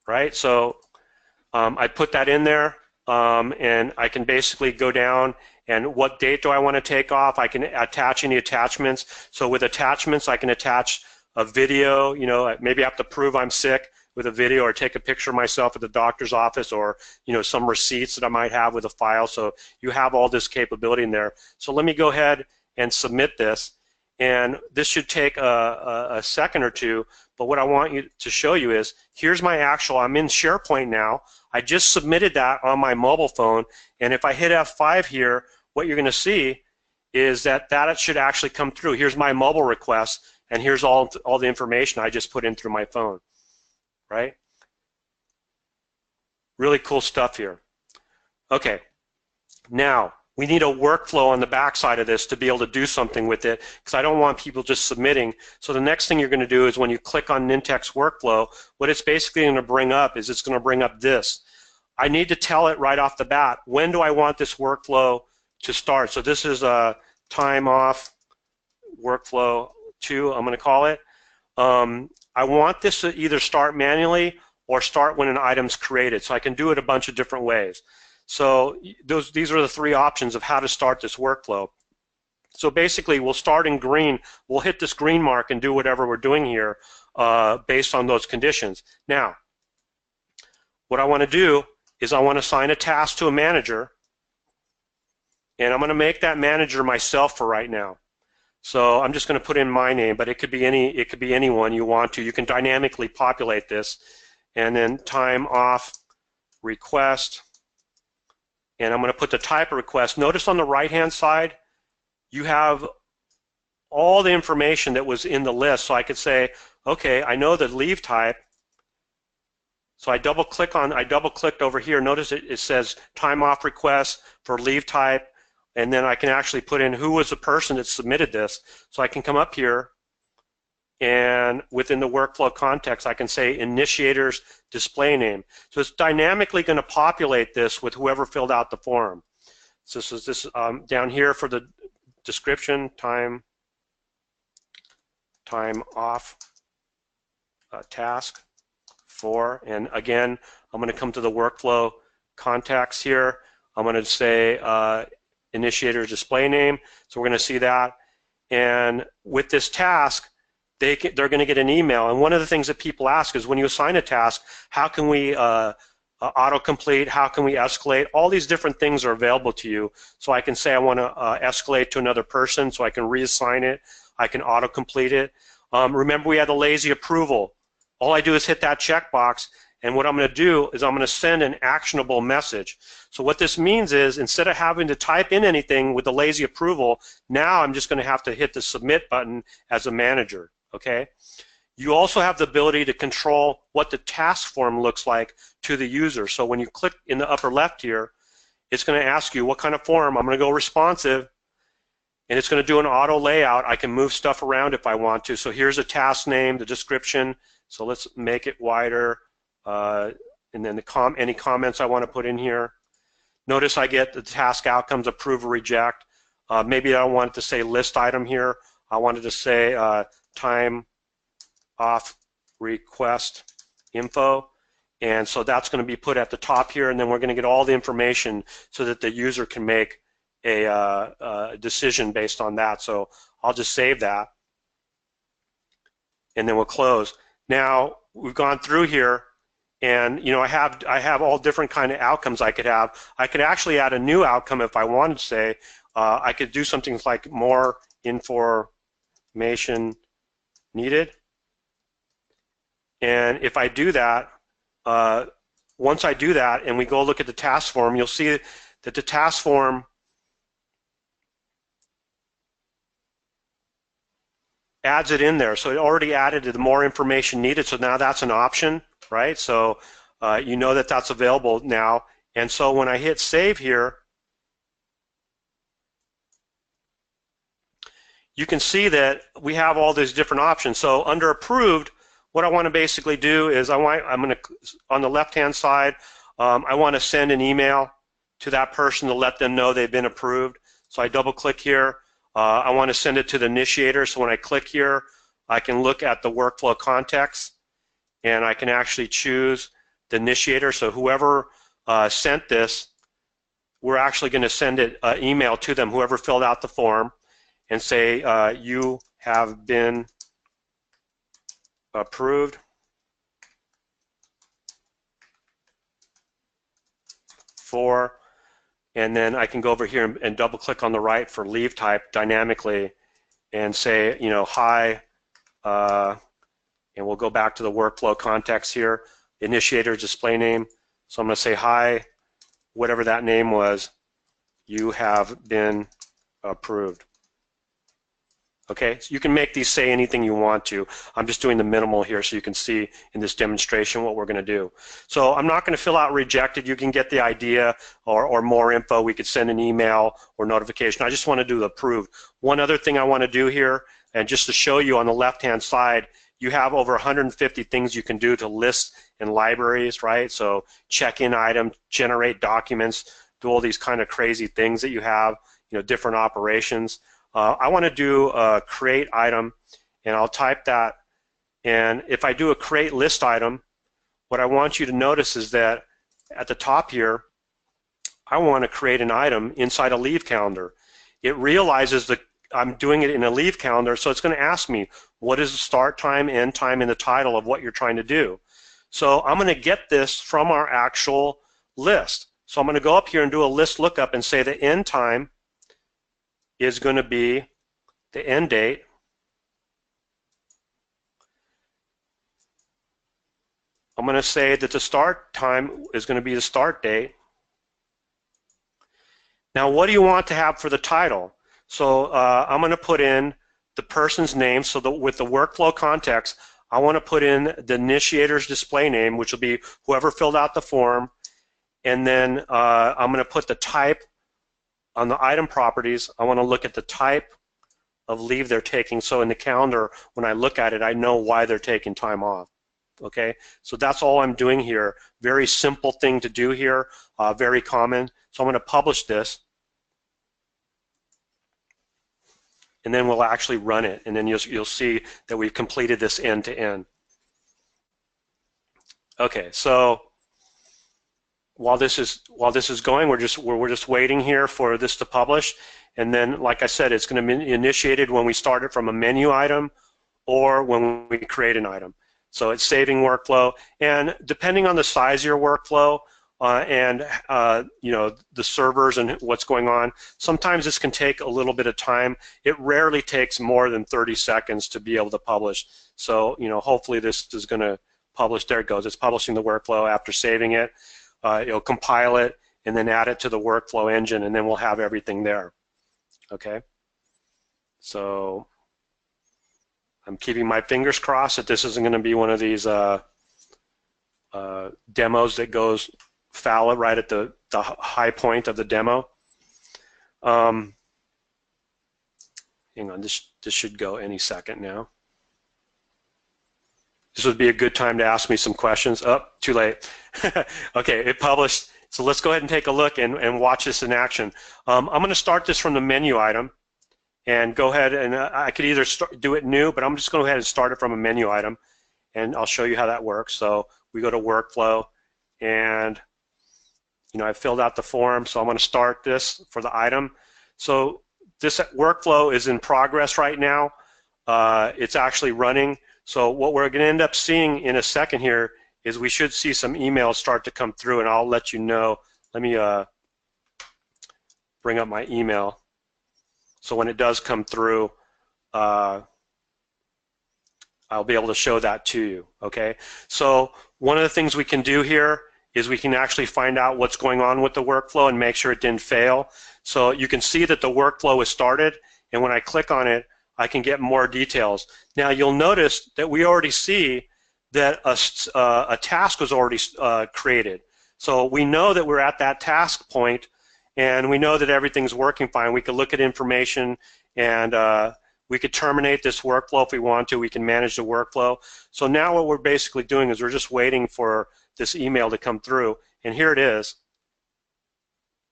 Right? So I put that in there. And I can basically go down, and what date do I want to take off? I can attach any attachments. So with attachments, I can attach a video. Maybe I have to prove I'm sick with a video, or take a picture of myself at the doctor's office, or some receipts that I might have with a file. So you have all this capability in there. So let me go ahead and submit this, and this should take a second or two. But what I want you to show you is, here's my actual, I'm in SharePoint now. I just submitted that on my mobile phone, and if I hit F5 here, what you're going to see is that it should actually come through. Here's my mobile request, and here's all the information I just put in through my phone, right? Really cool stuff here. Okay, now we need a workflow on the back side of this to be able to do something with it, because I don't want people just submitting. So the next thing you're going to do is, when you click on Nintex Workflow, what it's basically going to bring up is, it's going to bring up this. I need to tell it right off the bat, when do I want this workflow to start? So this is a time off workflow 2, I'm going to call it. I want this to either start manually or start when an item's created. So I can do it a bunch of different ways. So these are the 3 options of how to start this workflow. So basically, we'll start in green. We'll hit this green mark and do whatever we're doing here based on those conditions. Now, what I want to do is I want to assign a task to a manager, and I'm going to make that manager myself for right now. So I'm just going to put in my name, but it could be anyone you want to. You can dynamically populate this, and then time off request. and I'm going to put the type of request. Notice on the right-hand side, you have all the information that was in the list. So I could say, okay, I know the leave type. So I double-clicked over here. Notice it says time off request for leave type, and then I can actually put in who was the person that submitted this. So I can come up here, and within the workflow context, I can say initiator's display name. So it's dynamically going to populate this with whoever filled out the form. So this is down here for the description, time off task for, and again, I'm going to come to the workflow contacts here. I'm going to say initiator display name. So we're going to see that. And with this task, they're going to get an email. And one of the things that people ask is when you assign a task, how can we autocomplete? How can we escalate? All these different things are available to you. So I can say I want to escalate to another person, so I can reassign it. I can autocomplete it. Remember, we had the lazy approval. All I do is hit that checkbox, and what I'm going to do is I'm going to send an actionable message. So what this means is instead of having to type in anything with the lazy approval, now I'm just going to have to hit the submit button as a manager, okay? You also have the ability to control what the task form looks like to the user. So when you click in the upper left here, it's going to ask you what kind of form. I'm going to go responsive, and it's going to do an auto layout. I can move stuff around if I want to. So here's a task name, the description. So let's make it wider, and then any comments I want to put in here. Notice I get the task outcomes, approve or reject. Maybe I don't want it to say list item here. I wanted to say time off request info. And so that's going to be put at the top here, and then we're going to get all the information so that the user can make a decision based on that. So I'll just save that, and then we'll close. Now we've gone through here, and you know I have all different kind of outcomes I could have. I could actually add a new outcome if I wanted to say. I could do something like more information needed, and if I do that, once I do that and we go look at the task form, you'll see that the task form adds it in there. So it already added the more information needed, so now that's an option, right? So you know that that's available now. And so when I hit save here, you can see that we have all these different options. So under approved, what I want to basically do is I'm going to, on the left-hand side, I want to send an email to that person to let them know they've been approved. So I double-click here. I want to send it to the initiator. So when I click here, I can look at the workflow context, and I can actually choose the initiator. So whoever sent this, we're actually going to send an email to them, whoever filled out the form, and say you have been approved for, and then I can go over here and double click on the right for leave type dynamically and say, you know, hi, and we'll go back to the workflow context here, initiator display name. So I'm going to say hi, whatever that name was, you have been approved. Okay, so you can make these say anything you want to. I'm just doing the minimal here so you can see in this demonstration what we're going to do. So I'm not going to fill out rejected. You can get the idea, or more info. We could send an email or notification. I just want to do the approved. One other thing I want to do here, and just to show you on the left-hand side, you have over 150 things you can do to list in libraries, right? So check-in item, generate documents, do all these kind of crazy things that you have, you know, different operations. I want to do a create item, and I'll type that, and if I do a create list item, what I want you to notice is that at the top here, I want to create an item inside a leave calendar. It realizes that I'm doing it in a leave calendar, so it's going to ask me what is the start time, end time, and the title of what you're trying to do. So I'm going to get this from our actual list. So I'm going to go up here and do a list lookup and say the end time is going to be the end date, I'm going to say that the start time is going to be the start date, Now, what do you want to have for the title? So I'm going to put in the person's name. So with the workflow context, I want to put in the initiator's display name, which will be whoever filled out the form. And then I'm going to put the type on the item properties. I want to look at the type of leave they're taking. So in the calendar, when I look at it, I know why they're taking time off. Okay, so that's all I'm doing here. Very simple thing to do here, very common. So I'm going to publish this, and then we'll actually run it, and then you'll see that we've completed this end to end. Okay, so while this is going, we're just waiting here for this to publish, and then, like I said, it's going to be initiated when we start it from a menu item or when we create an item. So it's saving workflow, and depending on the size of your workflow and you know, the servers and what's going on, sometimes this can take a little bit of time. It rarely takes more than 30 seconds to be able to publish. So, you know, hopefully this is going to publish. There it goes. It's publishing the workflow after saving it. It'll compile it and then add it to the workflow engine, and then we'll have everything there. Okay. So I'm keeping my fingers crossed that this isn't going to be one of these demos that goes foul right at the high point of the demo. Hang on, this should go any second now. This would be a good time to ask me some questions. Oh, too late. Okay, it published. So let's go ahead and take a look and watch this in action. I'm going to start this from the menu item and go ahead and I could either do it new, but I'm just going to go ahead and start it from a menu item, and I'll show you how that works. So we go to workflow, and you know, I filled out the form, so I'm going to start this for the item. So this workflow is in progress right now. It's actually running. So what we're going to end up seeing in a second here is we should see some emails start to come through, and I'll let you know. Let me bring up my email. So when it does come through, I'll be able to show that to you, okay? So one of the things we can do here is we can actually find out what's going on with the workflow and make sure it didn't fail. So you can see that the workflow is started, and when I click on it, I can get more details. Now you'll notice that we already see that a task was already created. So we know that we're at that task point, and we know that everything's working fine. We could look at information, and we could terminate this workflow if we want to. We can manage the workflow. So now what we're basically doing is we're just waiting for this email to come through, and here it is.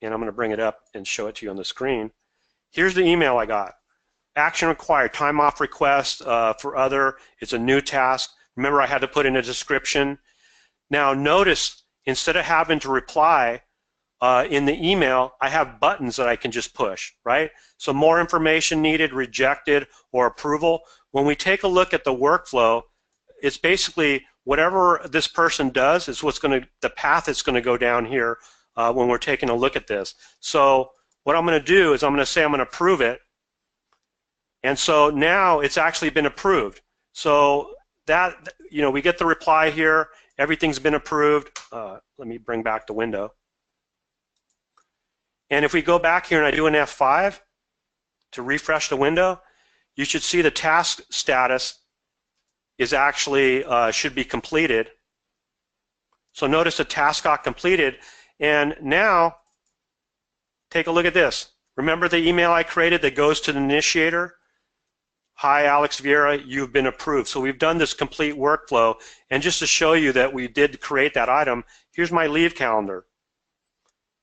And I'm going to bring it up and show it to you on the screen. Here's the email I got. Action required, time off request for other. It's a new task. Remember, I had to put in a description. Now notice, instead of having to reply in the email, I have buttons that I can just push, right? So more information needed, rejected, or approval. When we take a look at the workflow, it's basically whatever this person does is what's going to, the path is going to go down here when we're taking a look at this. So what I'm going to do is I'm going to say I'm going to approve it. And so now it's actually been approved. So that, you know, we get the reply here, everything's been approved. Let me bring back the window. And if we go back here and I do an F5 to refresh the window, you should see the task status is actually, should be completed. So notice the task got completed, and now take a look at this. Remember the email I created that goes to the initiator? Hi, Alex Vieira, you've been approved. So we've done this complete workflow, and just to show you that we did create that item, here's my leave calendar.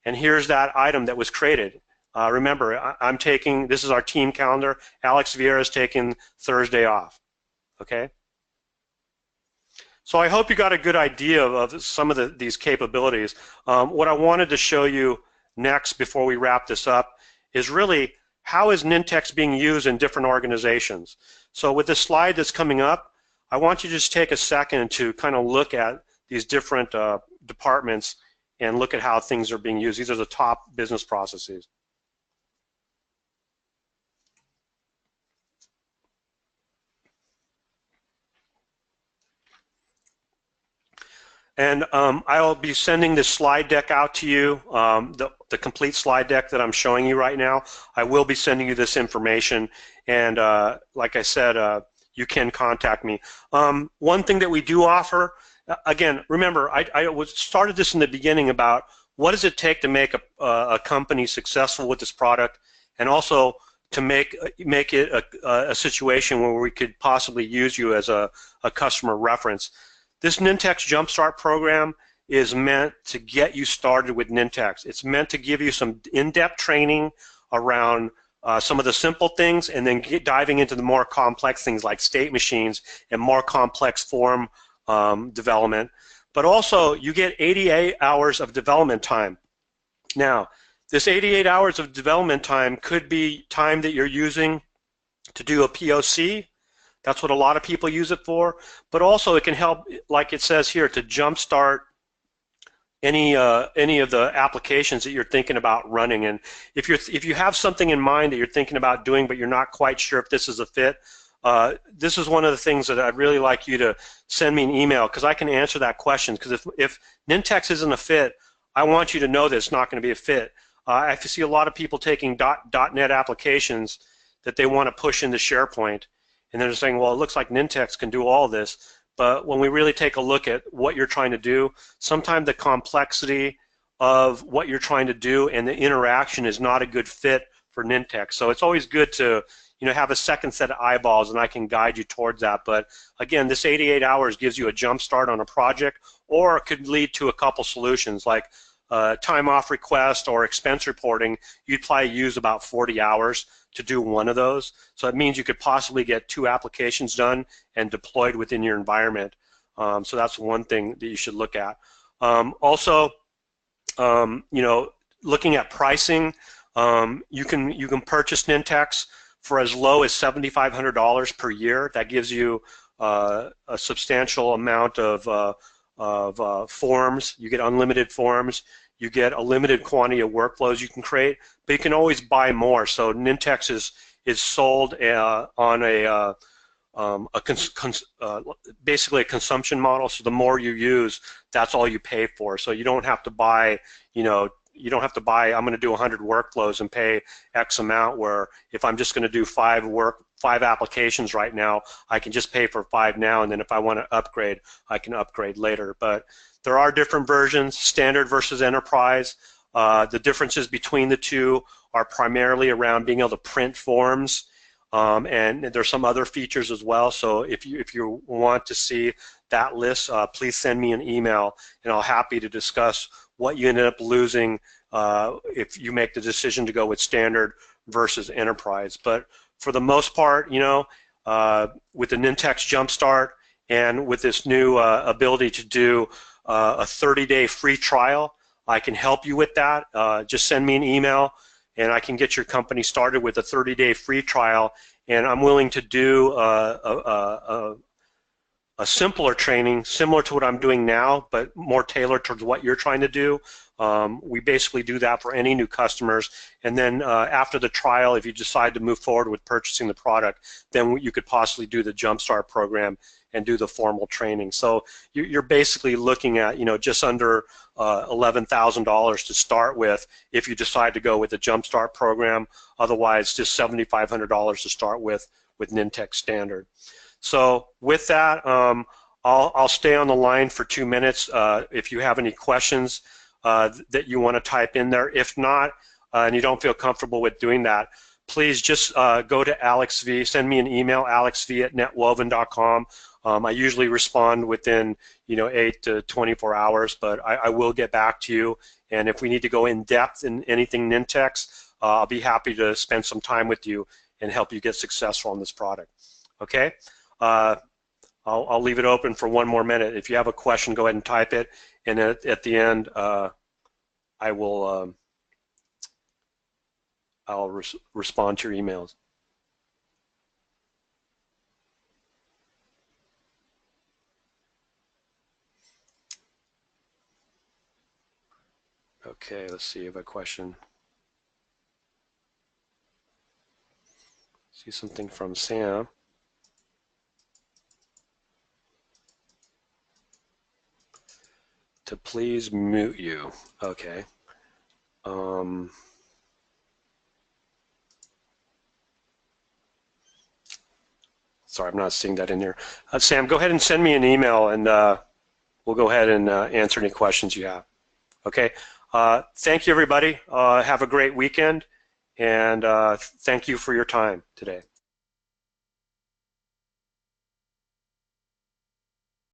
And here's that item that was created. Remember, I'm taking, this is our team calendar. Alex Vieira is taking Thursday off, okay? So I hope you got a good idea of some of these capabilities. What I wanted to show you next before we wrap this up is really how is Nintex being used in different organizations. So with this slide that's coming up, I want you to just take a second to kind of look at these different departments and look at how things are being used. These are the top business processes. And I'll be sending this slide deck out to you, the complete slide deck that I'm showing you right now. I will be sending you this information, and like I said, you can contact me. One thing that we do offer, again, remember, I started this in the beginning about what does it take to make a company successful with this product, and also to make it a situation where we could possibly use you as a customer reference. This Nintex JumpStart program is meant to get you started with Nintex. It's meant to give you some in-depth training around some of the simple things, and then diving into the more complex things like state machines and more complex form development. But also, you get 88 hours of development time. Now, this 88 hours of development time could be time that you're using to do a POC. That's what a lot of people use it for. But also, it can help, like it says here, to jumpstart any of the applications that you're thinking about running. And if you have something in mind that you're thinking about doing, but you're not quite sure if this is a fit, this is one of the things that I'd really like you to send me an email, because I can answer that question. Because if Nintex isn't a fit, I want you to know that it's not going to be a fit. I see a lot of people taking .NET applications that they want to push into SharePoint, and they're saying, well, it looks like Nintex can do all this. But when we really take a look at what you're trying to do, sometimes the complexity of what you're trying to do and the interaction is not a good fit for Nintex. So it's always good to have a second set of eyeballs, and I can guide you towards that. But again, this 88 hours gives you a jump start on a project, or it could lead to a couple solutions like time off request or expense reporting. You'd probably use about 40 hours to do one of those. So it means you could possibly get 2 applications done and deployed within your environment. So that's one thing that you should look at. Also, looking at pricing, you can purchase Nintex for as low as $7,500 per year. That gives you a substantial amount of forms. You get unlimited forms. You get a limited quantity of workflows you can create, but you can always buy more. So Nintex is sold on basically a consumption model. So the more you use, that's all you pay for. So you don't have to buy, I'm going to do 100 workflows and pay X amount, where if I'm just going to do 5 applications right now, I can just pay for 5 now, and then if I want to upgrade, I can upgrade later. But there are different versions, standard versus enterprise. The differences between the two are primarily around being able to print forms, and there's some other features as well. So if you want to see that list, please send me an email, and I'll happy to discuss what you ended up losing if you make the decision to go with standard versus enterprise. But for the most part, with the Nintex JumpStart and with this new ability to do a 30-day free trial, I can help you with that. Just send me an email, and I can get your company started with a 30-day free trial. And I'm willing to do a simpler training, similar to what I'm doing now, but more tailored towards what you're trying to do. We basically do that for any new customers, and then after the trial, if you decide to move forward with purchasing the product, then you could possibly do the JumpStart program and do the formal training. So you're basically looking at just under $11,000 to start with if you decide to go with the JumpStart program. Otherwise, just $7,500 to start with Nintex Standard. So with that, I'll stay on the line for 2 minutes if you have any questions that you want to type in there. If not, and you don't feel comfortable with doing that, please just go to Alex V. Send me an email, alexv@netwoven.com. I usually respond within 8 to 24 hours, but I will get back to you. And if we need to go in depth in anything Nintex, I'll be happy to spend some time with you and help you get successful on this product. Okay? I'll leave it open for 1 more minute. If you have a question, go ahead and type it, and at the end, I will I'll respond to your emails. Okay, let's see if I have a question. See something from Sam. to please mute you. Okay. Sorry, I'm not seeing that in there. Sam, go ahead and send me an email, and we'll go ahead and answer any questions you have. Okay. Thank you, everybody. Have a great weekend, and thank you for your time today.